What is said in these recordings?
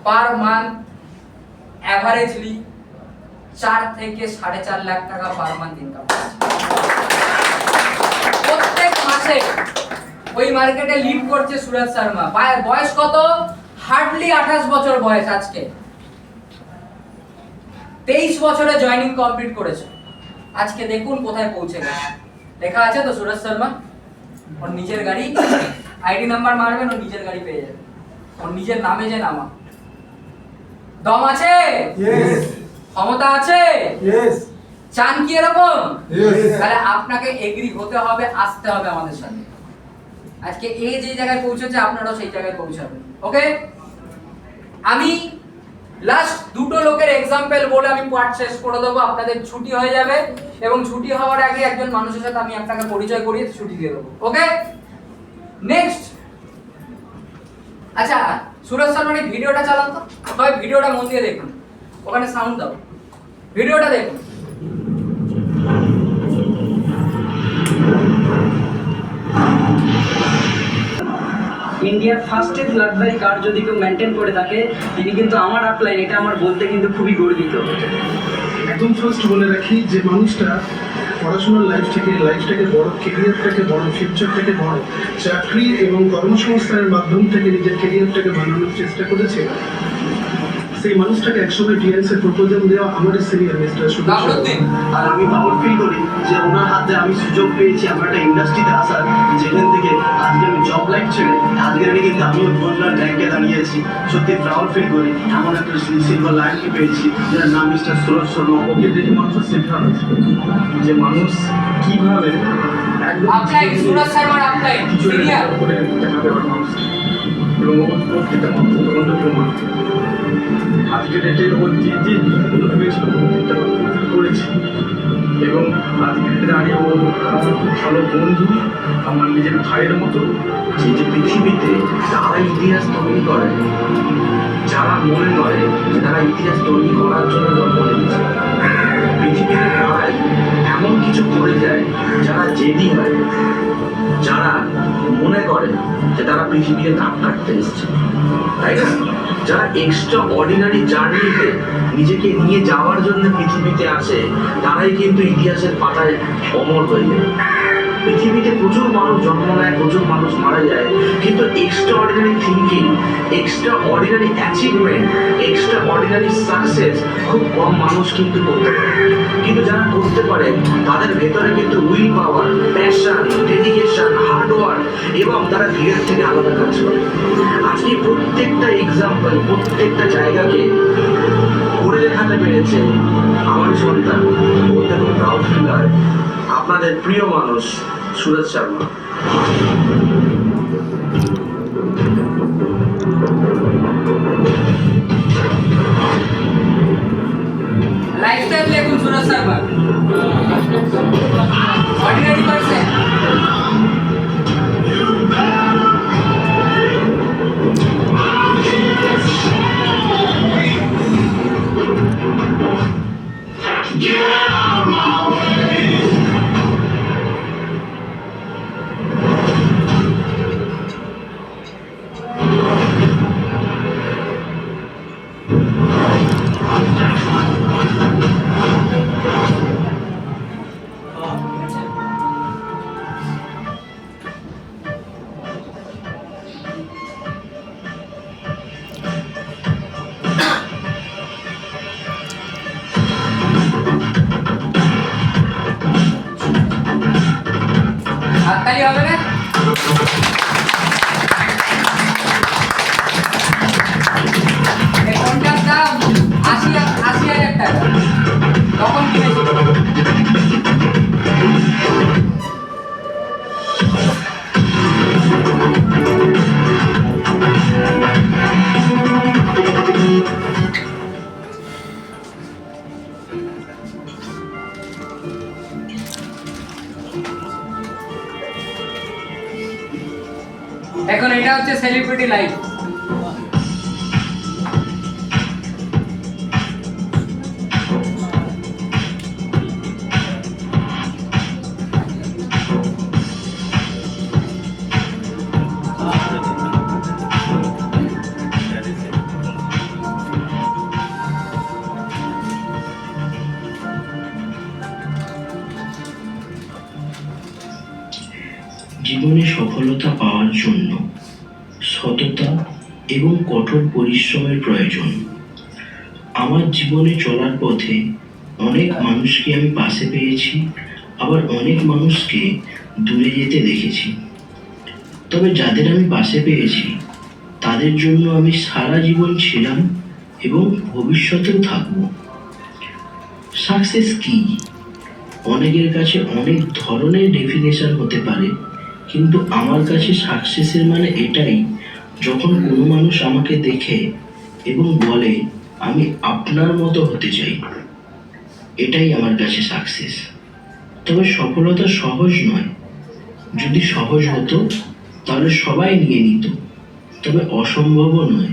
Per month averagely 4 থেকে 4.5 লাখ টাকা per month income প্রত্যেক মাসে। ওই মার্কেটে লিড করছে সুরজ শর্মা। বয়স কত? হার্ডলি 28 বছর বয়স। আজকে 23 বছরে জয়েনিং কমপ্লিট করেছে। আজকে দেখুন কোথায় পৌঁছে গেছে। লেখা আছে তো সুরজ শর্মা। ওর নিজের গাড়ি, আইডি নাম্বার মারবেন, ওর নিজের গাড়ি পেয়ে যাবেন। ওর নিজের নামে যে নামা। দম আছে? यस। ক্ষমতা আছে? यस। চান কি এরকম? यस। তাহলে আপনাকে এগ্রি হতে হবে, আসতে হবে আমাদের সাথে। আজকে এই যে জায়গায় পৌঁছেছে আপনারাও সেই জায়গায় পৌঁছাবেন। ওকে, আমি লাস্ট দুটো লোকের এক্সাম্পল বলে আমি পার্ট শেষ করে দেবো। আপনাদের ছুটি হয়ে যাবে এবং ছুটি হওয়ার আগে একজন মানুষের সাথে আমি আপনাকে পরিচয় করিয়ে ছুটি দিয়ে দেবো। ওকে, নেক্সট। আচ্ছা, সুরজ শর্মার এই ভিডিওটা চালান তো, সবাই ভিডিওটা মন দিয়ে দেখুন। ওখানে সাউন্ড দাও, ভিডিওটা দেখুন। ইন্ডিয়ার ফার্স্টেস্ট লাক্সারি কার যদি কেউ মেনটেন করে থাকে তিনি কিন্তু আমার আপলাইন, এটা আমার বলতে কিন্তু খুবই গর্বিত। একদম ফার্স্ট বলে রাখি যে মানুষটা পড়াশোনার লাইফটাকে বড়, কেরিয়ারটাকে বড়, ফিউচারটাকে বড়, চাকরি এবং কর্মসংস্থানের মাধ্যম থেকে নিজের কেরিয়ারটাকে বানানোর চেষ্টা করেছে, সেই মানুষটাকে একসময় ডিএনএস প্রপোজাল দেওয়া আমার সিনিয়র মিস্টার সুদীপ। আর আমি প্রাউড ফিল করি যে ওনার হাতে আমি সুযোগ পেয়েছি আমার একটা ইন্ডাস্ট্রিতে আসার, যেখান থেকে আজকে আমি জব লাইফ ছেড়ে আজকে আমি কিন্তু আমিও গোল্ডেন র্যাঙ্কে দাঁড়িয়েছি। সত্যি প্রাউড ফিল করি এমন একটা সিলভার লাইনকে পেয়েছি যার নাম মিস্টার সুরজ শর্মা। ওকে দেখে মানুষের শেখা হয়েছে যে মানুষ কিভাবে সুরজ শর্মার আপলাইন সিনিয়র করে দেখাতে পারে মানুষকে, এবং প্রত্যেকটা মানুষের প্রমাণ আজকে ডেটে ও যে যেগুলো ভেবেছিল প্রত্যেকটা ফুলফিল করেছি। এবং আজকে দাঁড়িয়ে ও আমার খুব ভালো বন্ধু, আমার নিজের ভাইয়ের মতো। যে পৃথিবীতে যারা ইতিহাস তৈরি করে, যারা মনে করে যে তারা ইতিহাস তৈরি করার জন্য জন্ম নিয়েছে, পৃথিবীতে তারাই এমন কিছু করে যায় যারা জেদি হয়, যারা মনে করে যে তারা পৃথিবীতে দাগ কাটতে এসছে, তাই না? যারা এক্সট্রা অর্ডিনারি জার্নিতে নিজেকে নিয়ে যাওয়ার জন্য পৃথিবীতে আসে, তারাই কিন্তু ইতিহাসের পাতায় অমর হয়ে যায়। পৃথিবীতে প্রচুর মানুষ জন্ম নেয়, প্রচুর মানুষ মারা যায়, কিন্তু extra ordinary thinking, extra ordinary achievement, extra ordinary success খুব কম মানুষ কিন্তু করতে পারে। কিন্তু যারা করতে পারে তাদের ভেতরে কিন্তু will power, passion, dedication, hard work এবং তারা ধীরের থেকে আলাদা কাজ করে। আজকে প্রত্যেকটা এক্সাম্পল, প্রত্যেকটা জায়গাকে করে দেখাতে পেরেছে আমার সন্তান, বলতে খুব প্রাউড ফিল হয়। আপনাদের প্রিয় মানুষ সুরজ শর্মা। লাইফস্টাইল দেখুন সুরজ শর্মা। Ordinary person. হাততালি হবে না? এই ফোনটার দাম ৮০,০০০ টাকা। তখন কিনেছিল। এখন এটা হচ্ছে সেলিব্রিটি লাইফ। সফলতা পাওয়ার জন্য সততা এবং কঠোর পরিশ্রমের প্রয়োজন। আমার জীবনে চলার পথে অনেক মানুষকে আমি পাশে পেয়েছি, আবার অনেক মানুষকে দূরে যেতে দেখেছি। তবে যাদের আমি পাশে পেয়েছি তাদের জন্য আমি সারা জীবন ছিলাম এবং ভবিষ্যতেও থাকব। সাকসেস কি? অনেকের কাছে অনেক ধরনের ডেফিনেশন হতে পারে, কিন্তু আমার কাছে সাকসেসের মানে এটাই, যখন কোনো মানুষ আমাকে দেখে এবং বলে আমি আপনার মতো হতে চাই। এটাই আমার কাছে সাকসেস। তবে সফলতা সহজ নয়। যদি সহজ হতো তাহলে সবাই নিয়ে নিত। তবে অসম্ভবও নয়।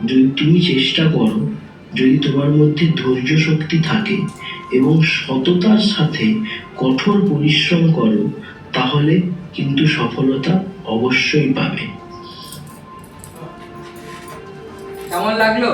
যদি তুমি চেষ্টা করো, যদি তোমার মধ্যে ধৈর্য শক্তি থাকে এবং সততার সাথে কঠোর পরিশ্রম করো, তাহলে কিন্তু সফলতা অবশ্যই পাবে। কেমন লাগলো?